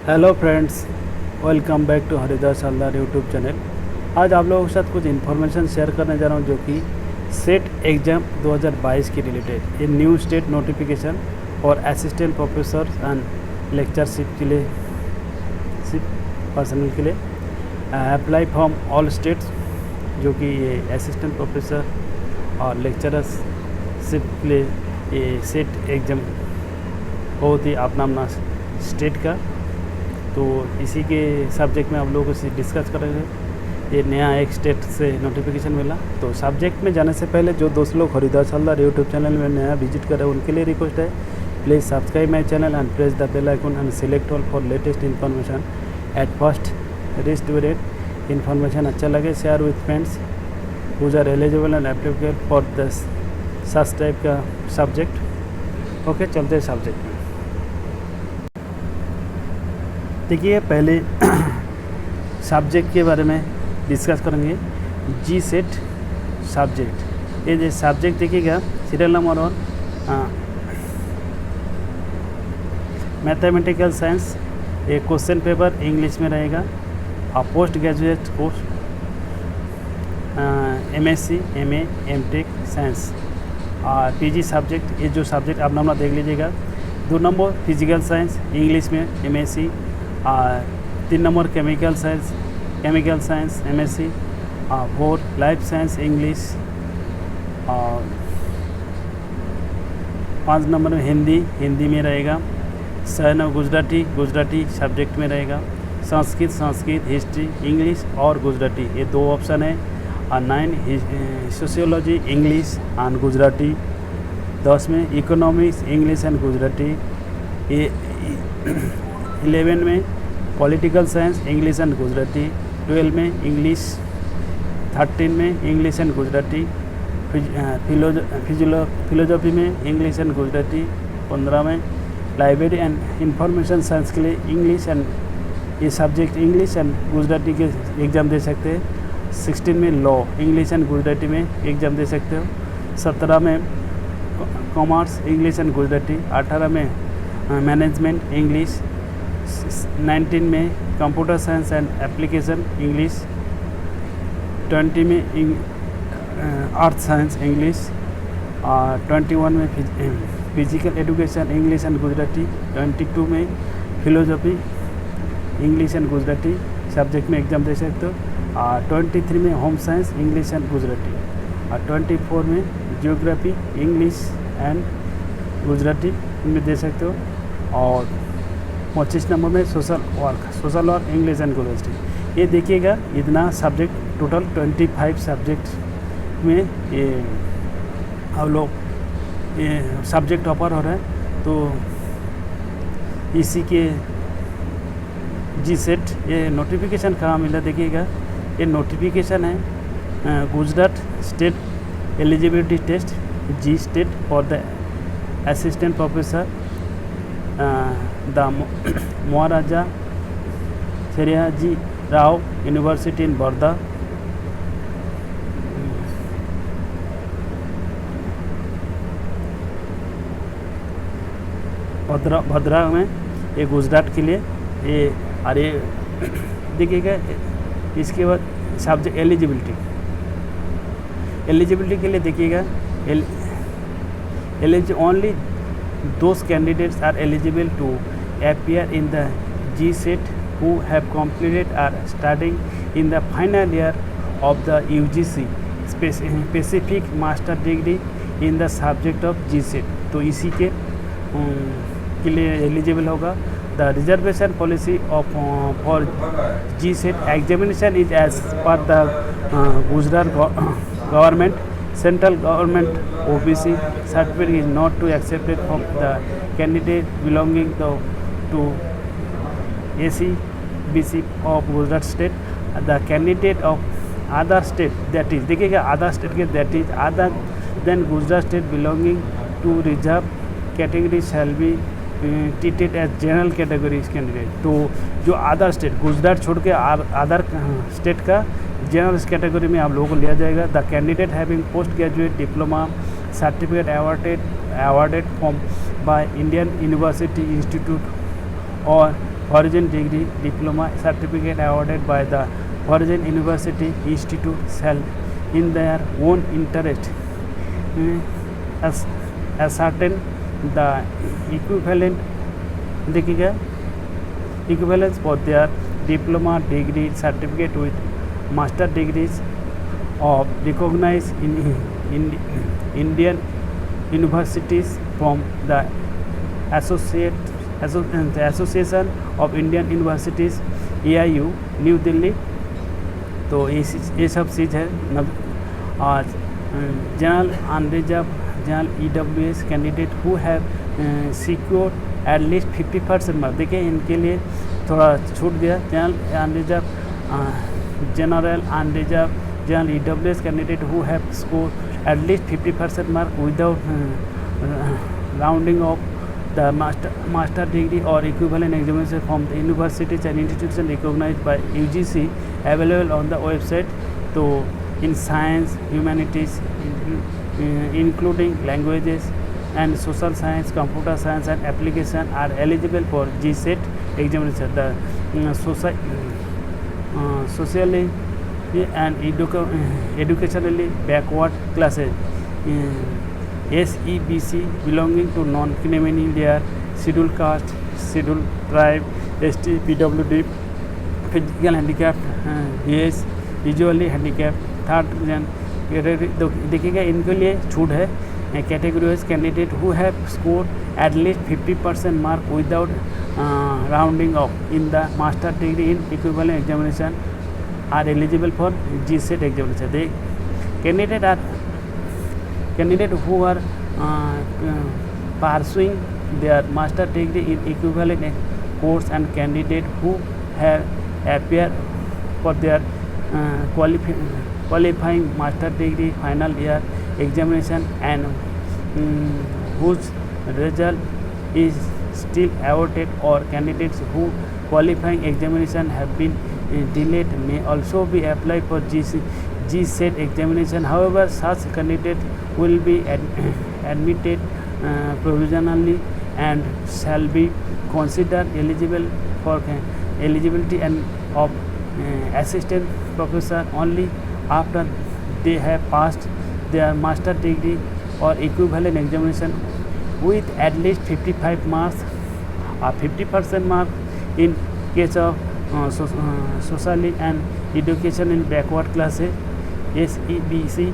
Hello friends, welcome back to Haridas Haldar YouTube channel. आज आप लोगों के साथ कुछ इन्फॉर्मेशन शेयर करने जा रहा हूं जो कि सेट एग्ज़ाम 2022 के रिलेटेड ये न्यू स्टेट नोटिफिकेशन और असिस्टेंट प्रोफेसर एंड लेक्चरशिप के लिए पर्सनल के लिए अप्लाई फ्रॉम ऑल स्टेट्स, जो कि ये असिस्टेंट प्रोफेसर और लेक्चरशिप के लिए ये सेट एग्ज़ाम बहुत ही अपना अपना स्टेट का, तो इसी के सब्जेक्ट में आप लोगों से डिस्कस करेंगे। ये नया एक स्टेट से नोटिफिकेशन मिला, तो सब्जेक्ट में जाने से पहले जो दोस्त लोग हरिदास हल्दार यूट्यूब चैनल में नया विजिट करें उनके लिए रिक्वेस्ट है, please subscribe my channel and press the bell icon and select all for latest information at fastest rate. Information अच्छा लगे share with friends who are eligible and applicable for this such type का subject. Okay, चलते हैं subject में। देखिए, पहले subject के बारे में डिस्कस करेंगे। जी सेट सब्जेक्ट, ये जो सब्जेक्ट देखिएगा सीरियल नंबर 1 मैथमेटिकल साइंस, ये क्वेश्चन पेपर इंग्लिश में रहेगा। और post graduate course MSc, MA, MTech science और PG सब्जेक्ट, ये जो सब्जेक्ट आप नंबर देख लीजिएगा। 2 नंबर फिजिकल साइंस इंग्लिश में MSc, और 3 नंबर केमिकल साइंस MSc, और 4 लाइफ साइंस इंग्लिश, और 5 नंबर में हिंदी में रहेगा। 6 नंबर गुजराती सब्जेक्ट में रहेगा। संस्कृत हिस्ट्री इंग्लिश और गुजराती, ये 2 ऑप्शन है। और 9 सोशियोलॉजी इंग्लिश एंड गुजराती। 10 में इकोनॉमिक्स इंग्लिश एंड गुजराती। ये 11 में political science English and Gujarati. 12 में इंग्लिश। 13 में इंग्लिश एंड गुजराती। फिलोजॉफी में इंग्लिश एंड गुजराती। 15 में लाइब्रेरी एंड इंफॉर्मेशन साइंस के लिए इंग्लिश एंड ये सब्जेक्ट इंग्लिश एंड गुजराती के एग्ज़ाम दे सकते हैं। 16 में लॉ इंग्लिश एंड गुजराती में एग्ज़ाम दे सकते हो। 17 में कॉमर्स इंग्लिश एंड गुजराती। 18 में मैनेजमेंट इंग्लिश। 19 में computer science and application English. 20 में अर्थ साइंस इंग्लिश। और 21 में physical education English and Gujarati. 22 में philosophy English and Gujarati subject में एग्ज़ाम दे सकते हो। और 23 में home science English and Gujarati. और 24 में जियोग्राफी इंग्लिश एंड गुजराती में दे सकते हो। और 25 नंबर में social work English and Gujarati. ये देखिएगा, इतना सब्जेक्ट टोटल 25 सब्जेक्ट में ये हम लोग ये सब्जेक्ट ऑफर हो रहा है। तो इसी के जी सेट ये नोटिफिकेशन कहाँ मिला देखिएगा। ये नोटिफिकेशन है Gujarat state eligibility test G state for the assistant professor the Maharaja Sayaji Rao university in Wardha. Bhadra में ये गुजरात के लिए ये। और ये देखिएगा, इसके बाद सब्जेक्ट एलिजिबिलिटी के लिए देखिएगा, only those candidates are eligible to appear in the G SET who have completed or studying in the final year of the UGC specific master degree in the subject of G SET. तो इसी के लिए eligible होगा। The reservation policy of for GSET examination is as per the Gujarat government. Central government OBC certificate is not to accepted from the candidate belonging to ACBC of Gujarat state. The candidate of other state, that is देखिएगा other state के that is other than Gujarat state belonging to reserve category shall be treated as general category candidate. तो जो other state Gujarat छोड़ के other state का general category में आप लोगों को लिया जाएगा। The candidate having post graduate diploma certificate awarded from by Indian university institute और foreign degree diploma certificate awarded by the foreign university institute shall in their own interest as ascertain the equivalent देखिएगा equivalence for their diploma degree certificate with master degrees of recognized in Indian universities from the Association of Indian Universities AIU new Delhi. तो ये सब चीज़ है। आज general unreserved general EWS candidate who have secure at least 50% marks, देखिए इनके लिए थोड़ा छूट दिया। General unreserved general EWS candidate who have score at least 50% mark without rounding off the master degree or equivalent examination from the universities and institutions recognized by UGC available on the website. So in science, humanities, including languages and social science, computer science and application are eligible for GSET examination. The socially and educationally backward classes, SEBC belonging to non-criminal layer, scheduled caste, scheduled tribe, ST, PWD, physical handicap, VS, visually handicapped, third gen देखिएगा इनके लिए छूट है। Category wise candidate who have score at least 50% mark without rounding off in the master degree in equivalent examination are eligible for GSET examination. The candidate who are pursuing their master degree in equivalent course and candidate who have appeared for their qualifying master degree final year examination and whose result is still awaited, or candidates who qualifying examination have been delayed may also be applied for GSET examination. However, such candidate will be admitted provisionally and shall be considered eligible for eligibility and of assistant professor only after they have passed their master degree or equivalent examination with at least 55 marks or 50% mark in case of socially and education in backward classes, SEBC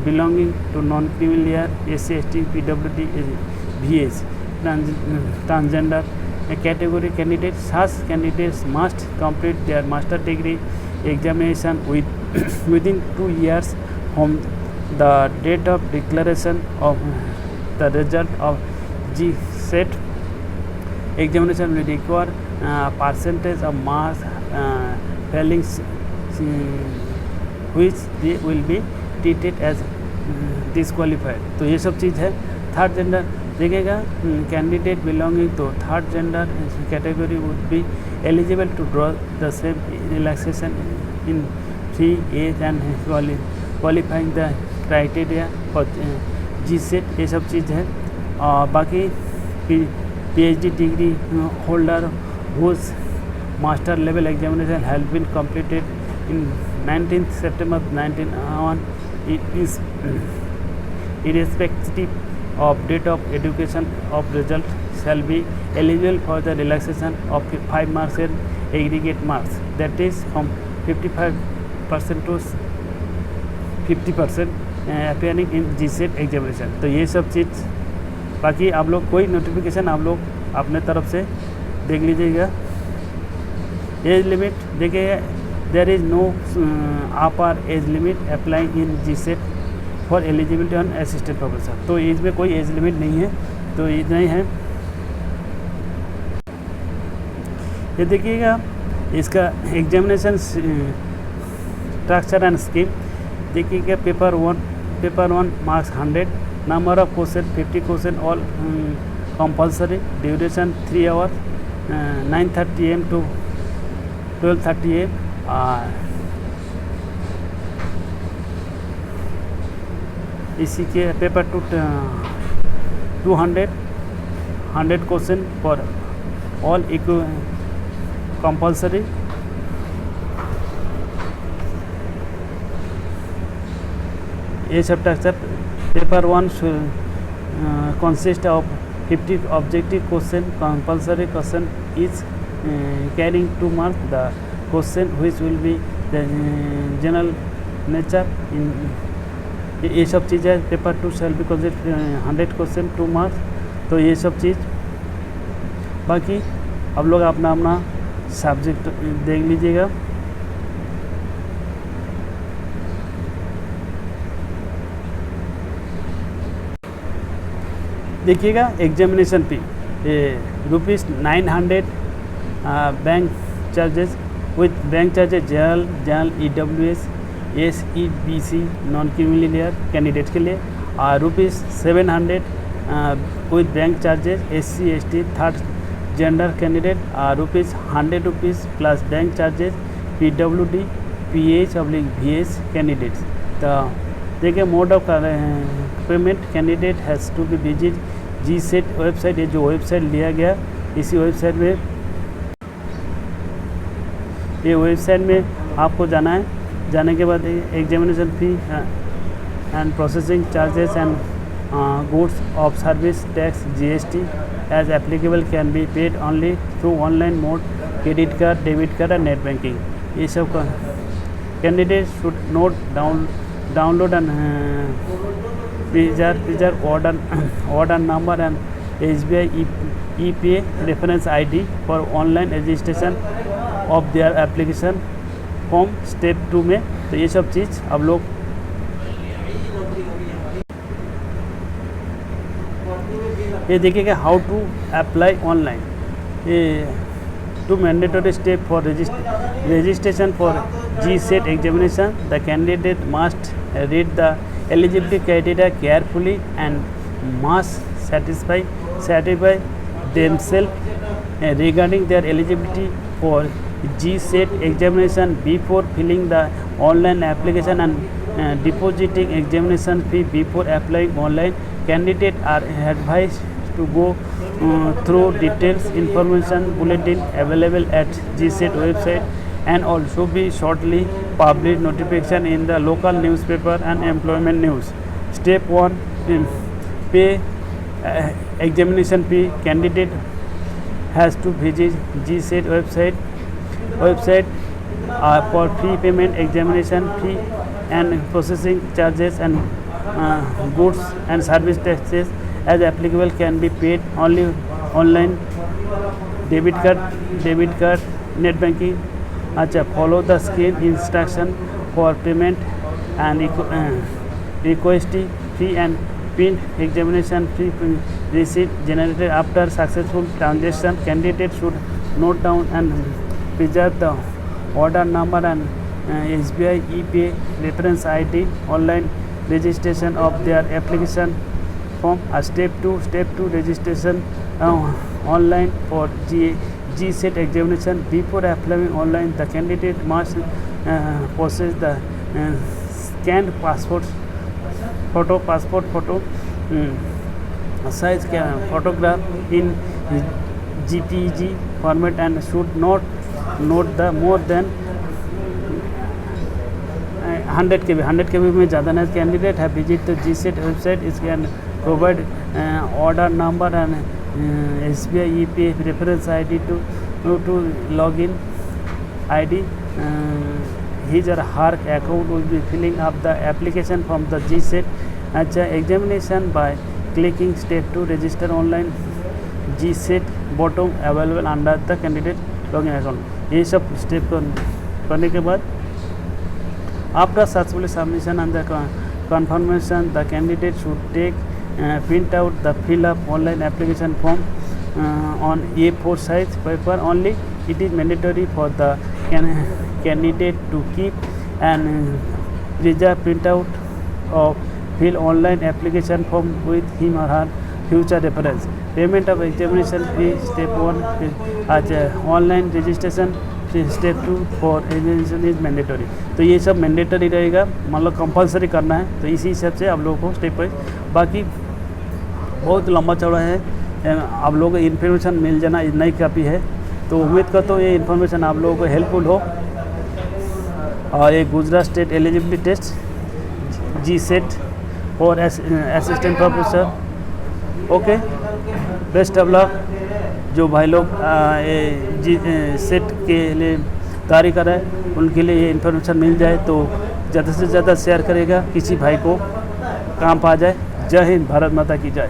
belonging to non-criminal layer, SC, ST, PWD, VS, transgender category candidates. Such candidates must complete their master degree examination within 2 years from the date of declaration of the result of GSET examination. Will require percentage of marks failing which they will be treated as disqualified. तो ये सब चीज़ है। Third gender देखिएगा candidate belonging to third gender category would be eligible to draw the same relaxation in free age and qualifying the criteria for GSET, ये सब चीज़ है। और बाकी PhD degree holder whose master level examination has been completed in 19th September 1901 is irrespective of date of education of result shall be eligible for the relaxation of 5 marks in aggregate marks, that is from 55% to 50% appearing in GSET examination. तो ये सब चीज़ बाकी आप लोग कोई notification आप लोग अपने तरफ से देख लीजिएगा। एज लिमिट देखिए there is no upper age limit applying in GSET for eligibility on assistant professor. तो एज में कोई एज लिमिट नहीं है, तो इतना ही है। ये देखिएगा इसका एग्जामिनेशन स्ट्रक्चर एंड स्कीम देखिएगा। Paper one marks 100, number of question 50 question all compulsory, duration 3 hour, 9:30 AM to 12:30 AM। इसी के paper 200 100 question for all compulsory. ये structure paper 1 consists of 50 objective question. Compulsory question is carrying 2 marks. The question which will be the general nature in ये सब चीज़ें paper 2 shall be consist 100 question 2 marks. तो ये सब चीज़ बाकी आप लोग अपना अपना सब्जेक्ट देख लीजिएगा। देखिएगा examination fee ₹900 bank charges with bank charges general EWS SEBC non creamy layer candidate के लिए, और ₹700 with bank charges SC ST third gender candidate, और ₹100 plus bank charges PWD PH/VS candidates. तो देखिए mode of payment candidate has to be visit GSET website. ये जो website लिया गया इसी वेबसाइट में, ये वेबसाइट में आपको जाना है। जाने के बाद examination fee and processing charges and goods of service tax GST as applicable can be paid only through online mode, credit card, debit card and net banking. ये सब का candidate should note download and preserve order number and SBI EPA reference ID for online registration of their application form step 2 में। तो ये सब चीज़ अब लोग ये देखिएगा हाउ टू अप्लाई ऑनलाइन। ये 2 mandatory step for registration for GSET examination. The candidate must read the eligibility criteria carefully and must satisfy themselves regarding their eligibility for GSET examination before filling the online application and depositing examination fee before applying online. Candidates are advised to go through details information bulletin available at GSET website and also be shortly published notification in the local newspaper and employment news. Step 1 pay examination fee. Candidate has to visit GSET website for fee payment, examination fee and processing charges and goods and service taxes as applicable can be paid only online, debit card, net banking. अच्छा, follow the screen instruction for payment and request fee and PIN examination fee receipt generated after successful transaction. Candidate should note down and preserve the order number and SBI EPA reference ID online registration of their application form. Step 2 registration online for GSET examination. Before applying online, the candidate must possess the scanned passport photo size photograph in JPEG format and should not note the more than 100 KB. 100 KB में ज़्यादा नहीं। Candidate have visit the GSET website. It can provide order number and SBI EPA reference ID to login ID. His or her account will be filling up the application from the GSET. अच्छा, examination by clicking step 2 register online GSET bottom available under the candidate login account. ये सब step करने के बाद after successful submission and the confirmation, the candidate should take print out the fill up online application form on A4 size paper only. It is mandatory for the candidate to keep and preserve printout of fill online application form with him or her future reference. Payment of examination fee step 1 as online registration step 2 for examination is mandatory. तो ये सब mandatory रहेगा, मतलब compulsory करना है। तो इसी हिसाब से आप लोगों को स्टेप वाइज, बाकी बहुत लंबा चौड़ा है आप लोगों को इन्फॉर्मेशन मिल जाना नई काफ़ी है। तो उम्मीद करता हूँ ये इन्फॉर्मेशन आप लोगों को हेल्पफुल हो। और ये Gujarat state eligibility test GSET और assistant professor. Okay, best of luck. जो भाई लोग सेट के लिए तैयारी कर रहे हैं उनके लिए ये इन्फॉर्मेशन मिल जाए तो ज़्यादा से ज़्यादा शेयर करेगा, किसी भाई को काम आ जाए। जय हिंद, भारत माता की जय।